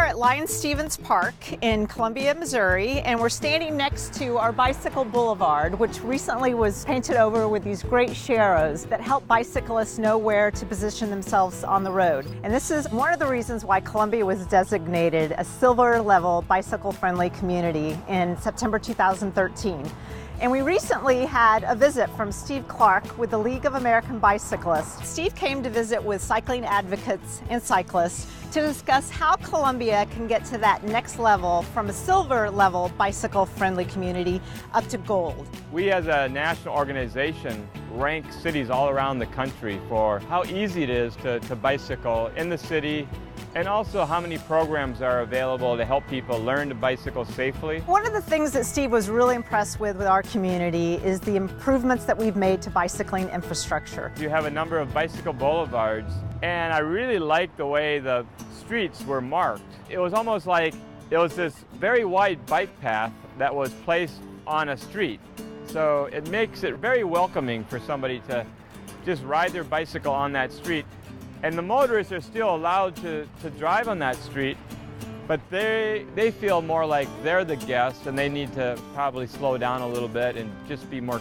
at Lion Stevens Park in Columbia, Missouri, and we're standing next to our bicycle boulevard, which recently was painted over with these great sharrows that help bicyclists know where to position themselves on the road. And this is one of the reasons why Columbia was designated a silver level bicycle-friendly community in September 2013. And we recently had a visit from Steve Clark with the League of American Bicyclists. Steve came to visit with cycling advocates and cyclists to discuss how Columbia can get to that next level from a silver level bicycle-friendly community up to gold. We as a national organization rank cities all around the country for how easy it is to bicycle in the city, and also how many programs are available to help people learn to bicycle safely. One of the things that Steve was really impressed with our community is the improvements that we've made to bicycling infrastructure. You have a number of bicycle boulevards, and I really like the way the streets were marked. It was almost like it was this very wide bike path that was placed on a street. So it makes it very welcoming for somebody to just ride their bicycle on that street. And the motorists are still allowed to drive on that street, but they feel more like they're the guests and they need to probably slow down a little bit and just be more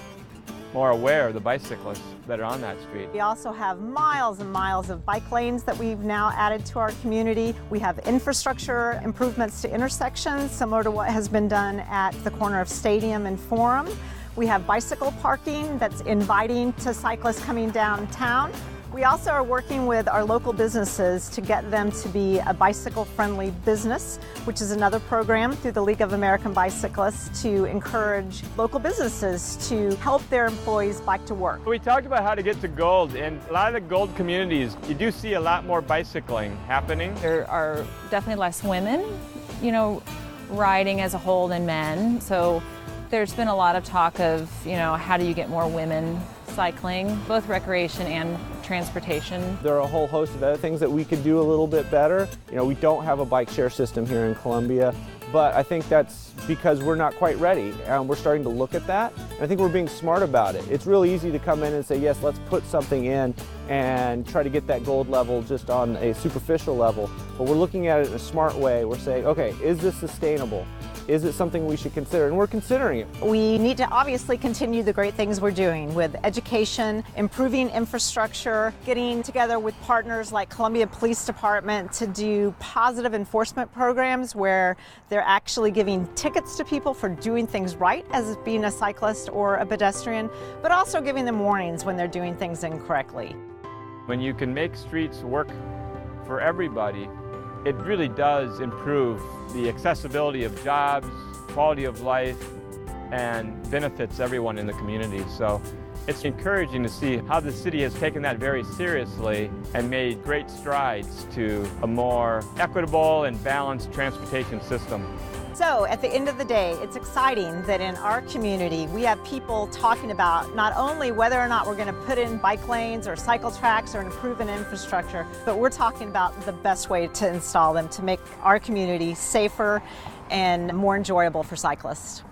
aware of the bicyclists that are on that street. We also have miles and miles of bike lanes that we've now added to our community. We have infrastructure improvements to intersections, similar to what has been done at the corner of Stadium and Forum. We have bicycle parking that's inviting to cyclists coming downtown. We also are working with our local businesses to get them to be a bicycle-friendly business, which is another program through the League of American Bicyclists to encourage local businesses to help their employees bike to work. We talked about how to get to gold. In a lot of the gold communities, you do see a lot more bicycling happening. There are definitely less women, riding as a whole than men. So there's been a lot of talk of, how do you get more women cycling, both recreation and transportation. There are a whole host of other things that we could do a little bit better. We don't have a bike share system here in Columbia, but I think that's because we're not quite ready. We're starting to look at that, and I think we're being smart about it. It's really easy to come in and say, yes, let's put something in and try to get that gold level just on a superficial level, but we're looking at it in a smart way. We're saying, okay, is this sustainable? Is it something we should consider? And we're considering it. We need to obviously continue the great things we're doing with education, improving infrastructure, getting together with partners like Columbia Police Department to do positive enforcement programs where they're actually giving tickets to people for doing things right as being a cyclist or a pedestrian, but also giving them warnings when they're doing things incorrectly. When you can make streets work for everybody, it really does improve the accessibility of jobs, quality of life, and benefits everyone in the community. So it's encouraging to see how the city has taken that very seriously and made great strides to a more equitable and balanced transportation system. So at the end of the day, it's exciting that in our community we have people talking about not only whether or not we're going to put in bike lanes or cycle tracks or improve an infrastructure, but we're talking about the best way to install them to make our community safer and more enjoyable for cyclists.